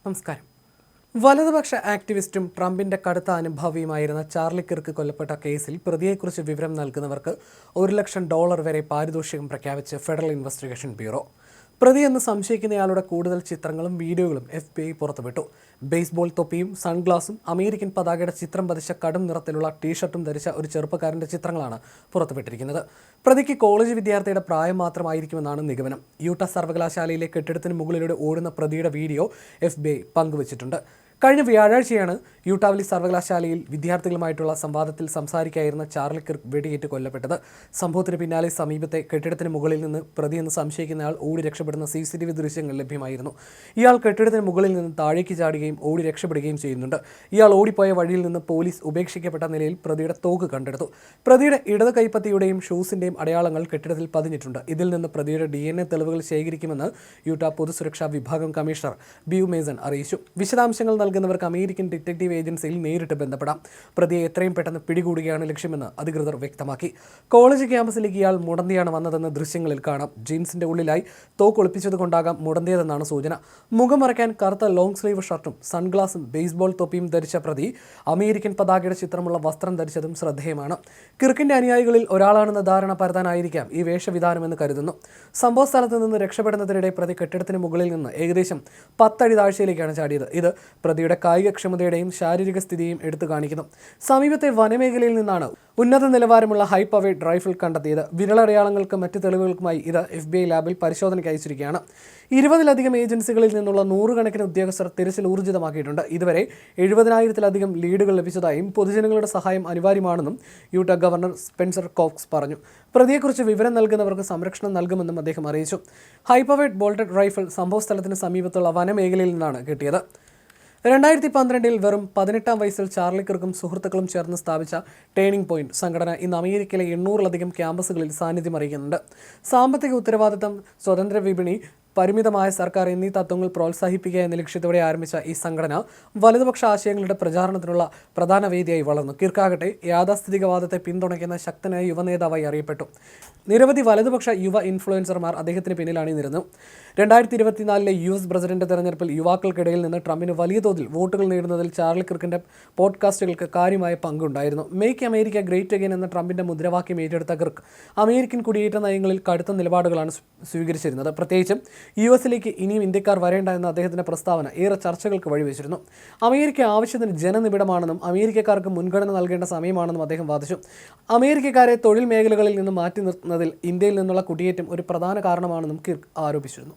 നമസ്കാരം. വലതുപക്ഷ ആക്ടിവിസ്റ്റും ട്രംപിന്റെ കടുത്ത അനുഭാവിയുമായിരുന്ന ചാർലി കിർക്ക് കൊല്ലപ്പെട്ട കേസിൽ പ്രതിയെക്കുറിച്ച് വിവരം നൽകുന്നവർക്ക് $1,00,000 വരെ പാരിതോഷികം പ്രഖ്യാപിച്ച് ഫെഡറൽ ഇൻവെസ്റ്റിഗേഷൻ ബ്യൂറോ. പ്രതിയെന്ന് സംശയിക്കുന്നയാളുടെ കൂടുതൽ ചിത്രങ്ങളും വീഡിയോകളും FBI പുറത്തുവിട്ടു. ബേസ്ബോൾ തൊപ്പിയും സൺഗ്ലാസും അമേരിക്കൻ പതാകയുടെ ചിത്രം പതിച്ച കടും നിറത്തിലുള്ള ടീഷർട്ടും ധരിച്ച ഒരു ചെറുപ്പക്കാരന്റെ ചിത്രങ്ങളാണ് പുറത്തുവിട്ടിരിക്കുന്നത്. പ്രതിക്ക് കോളേജ് വിദ്യാർത്ഥിയുടെ പ്രായം മാത്രമായിരിക്കുമെന്നാണ് നിഗമനം. യൂട്ട സർവകലാശാലയിലെ കെട്ടിടത്തിന് മുകളിലൂടെ ഓടുന്ന പ്രതിയുടെ വീഡിയോ FBI പങ്കുവച്ചിട്ടുണ്ട്. കഴിഞ്ഞ വ്യാഴാഴ്ചയാണ് യൂട്ടാവിലി സർവകലാശാലയിൽ വിദ്യാർത്ഥികളുമായിട്ടുള്ള സംവാദത്തിൽ സംസാരിക്കായിരുന്ന ചാർലി കിർക്ക് വെടിയേറ്റ് കൊല്ലപ്പെട്ടത്. സംഭവത്തിന് പിന്നാലെ സമീപത്തെ കെട്ടിടത്തിന് മുകളിൽ നിന്ന് പ്രതിയെന്ന് സംശയിക്കുന്നയാൾ ഓടി രക്ഷപ്പെടുന്ന CCTV ദൃശ്യങ്ങൾ ലഭ്യമായിരുന്നു. ഇയാൾ കെട്ടിടത്തിന് മുകളിൽ നിന്ന് താഴേക്ക് ചാടുകയും ഓടി രക്ഷപ്പെടുകയും ചെയ്യുന്നുണ്ട്. ഇയാൾ ഓടിപ്പോയ വഴിയിൽ നിന്ന് പോലീസ് ഉപേക്ഷിക്കപ്പെട്ട നിലയിൽ പ്രതിയുടെ തോക്ക് കണ്ടെടുത്തു. പ്രതിയുടെ ഇടത് കൈപ്പത്തിയുടെയും ഷൂസിന്റെയും അടയാളങ്ങൾ കെട്ടിടത്തിൽ പതിഞ്ഞിട്ടുണ്ട്. ഇതിൽ നിന്ന് പ്രതിയുടെ DNA തെളിവുകൾ ശേഖരിക്കുമെന്ന് യൂട്ട പൊതുസുരക്ഷാ വിഭാഗം കമ്മീഷണർ ബിയു മേസൺ അറിയിച്ചു. വിശദാംശങ്ങൾ നൽകുന്നവർക്ക് അമേരിക്കൻ ഡിറ്റക്റ്റീവ് ഏജൻസിയിൽ നേരിട്ട് ബന്ധപ്പെടാം. പ്രതിയെ എത്രയും പെട്ടെന്ന് പിടികൂടുകയാണ് ലക്ഷ്യമെന്ന് അധികൃതർ വ്യക്തമാക്കി. കോളേജ് ക്യാമ്പസിലേക്ക് ഇയാൾ മുടന്തിയാണ് വന്നതെന്ന് ദൃശ്യങ്ങളിൽ കാണാം. ജീൻസിന്റെ ഉള്ളിലായി തോക്ക് ഒളിപ്പിച്ചതുകൊണ്ടാകാം മുടന്തിയതെന്നാണ് സൂചന. മുഖം മറയ്ക്കാൻ കറുത്ത ലോങ് സ്ലീവ് ഷർട്ടും സൺഗ്ലാസും ബേസ്ബോൾ തൊപ്പിയും ധരിച്ച പ്രതി അമേരിക്കൻ പതാകയുടെ ചിത്രമുള്ള വസ്ത്രം ധരിച്ചതും ശ്രദ്ധേയമാണ്. കിർക്കിന്റെ അനുയായികളിൽ ഒരാളാണെന്ന ധാരണ പരത്താനായിരിക്കാം ഈ വേഷവിധാനമെന്ന് കരുതുന്നു. സംഭവ സ്ഥലത്ത് നിന്ന് രക്ഷപ്പെടുന്നതിനിടെ പ്രതി കെട്ടിടത്തിന് മുകളിൽ നിന്ന് ഏകദേശം 10 അടി താഴ്ചയിലേക്കാണ് ചാടിയത്. ഇത് പ്രതിയുടെ കായികക്ഷമതയുടെയും ശാരീരിക സ്ഥിതിയും എടുത്തു കാണിക്കുന്നു. സമീപത്തെ വനമേഖലയിൽ നിന്നാണ് ഉന്നത നിലവാരമുള്ള ഹൈ പവേർഡ് റൈഫിൾ കണ്ടെത്തിയത്. വിരലടയാളങ്ങൾക്കും മറ്റ് തെളിവുകൾക്കുമായി ഇത് FBI ലാബിൽ പരിശോധനയ്ക്ക് അയച്ചിരിക്കുകയാണ്. 20-ലധികം ഏജൻസികളിൽ നിന്നുള്ള 100 കണക്കിന് ഉദ്യോഗസ്ഥർ തിരച്ചിൽ ഊർജിതമാക്കിയിട്ടുണ്ട്. ഇതുവരെ 70,000-ലധികം ലീഡുകൾ ലഭിച്ചതായും പൊതുജനങ്ങളുടെ സഹായം അനിവാര്യമാണെന്നും യൂട്ട ഗവർണർ സ്പെൻസർ കോക്സ് പറഞ്ഞു. പ്രതിയെക്കുറിച്ച് വിവരം നൽകുന്നവർക്ക് സംരക്ഷണം നൽകുമെന്നും അദ്ദേഹം അറിയിച്ചു. ഹൈ പവേർഡ് ബോൾട്ടഡ് റൈഫിൾ സംഭവസ്ഥലത്തിന് സമീപത്തുള്ള വനമേഖലയിൽ നിന്നാണ് കിട്ടിയത്. 2012 വെറും 18-ാം വയസ്സിൽ ചാർലി കിർക്കും സുഹൃത്തുക്കളും ചേർന്ന് സ്ഥാപിച്ച ടേണിംഗ് പോയിന്റ് സംഘടന ഇന്ന് അമേരിക്കയിലെ 800-ലധികം ക്യാമ്പസുകളിൽ സാന്നിധ്യം അറിയിക്കുന്നുണ്ട്. സാമ്പത്തിക ഉത്തരവാദിത്തം, സ്വതന്ത്ര വിപണി, പരിമിതമായ സർക്കാർ എന്നീ തത്വങ്ങൾ പ്രോത്സാഹിപ്പിക്കുക എന്ന ലക്ഷ്യത്തോടെ ആരംഭിച്ച ഈ സംഘടന വലതുപക്ഷ ആശയങ്ങളുടെ പ്രചാരണത്തിനുള്ള പ്രധാന വേദിയായി വളർന്നു. കിർക്കാകട്ടെ യാഥാസ്ഥിതികവാദത്തെ പിന്തുണയ്ക്കുന്ന ശക്തനായ യുവനേതാവായി അറിയപ്പെട്ടു. നിരവധി വലതുപക്ഷ യുവ ഇൻഫ്ലുവൻസർമാർ അദ്ദേഹത്തിന് പിന്നിൽ അണിനിരന്നു. 2024-ലെ US പ്രസിഡന്റ് തെരഞ്ഞെടുപ്പിൽ യുവാക്കൾക്കിടയിൽ നിന്ന് ട്രംപിന് വലിയ തോതിൽ വോട്ടുകൾ നേടുന്നതിൽ ചാർലി കിർക്കിന്റെ പോഡ്കാസ്റ്റുകൾക്ക് കാര്യമായ പങ്കുണ്ടായിരുന്നു. മേക്ക് അമേരിക്ക ഗ്രേറ്റ് അഗെയിൻ എന്ന ട്രംപിന്റെ മുദ്രാവാക്യം ഏറ്റെടുത്ത കിർക്ക് അമേരിക്കൻ കുടിയേറ്റ നയങ്ങളിൽ കടുത്ത നിലപാടുകളാണ് സ്വീകരിച്ചിരുന്നത്. പ്രത്യേകിച്ചും US-ലേക്ക് ഇനിയും ഇന്ത്യക്കാർ വരേണ്ട എന്ന അദ്ദേഹത്തിന്റെ പ്രസ്താവന ഏറെ ചർച്ചകൾക്ക് വഴിവെച്ചിരുന്നു. അമേരിക്ക ആവശ്യത്തിന് ജനനിബിഡമാണെന്നും അമേരിക്കക്കാർക്ക് മുൻഗണന നൽകേണ്ട സമയമാണെന്നും അദ്ദേഹം വാദിച്ചു. അമേരിക്കക്കാരെ തൊഴിൽ മേഖലകളിൽ നിന്ന് മാറ്റി നിർത്തുന്നതിൽ ഇന്ത്യയിൽ നിന്നുള്ള കുടിയേറ്റം ഒരു പ്രധാന കാരണമാണെന്നും കിർക്ക് ആരോപിച്ചിരുന്നു.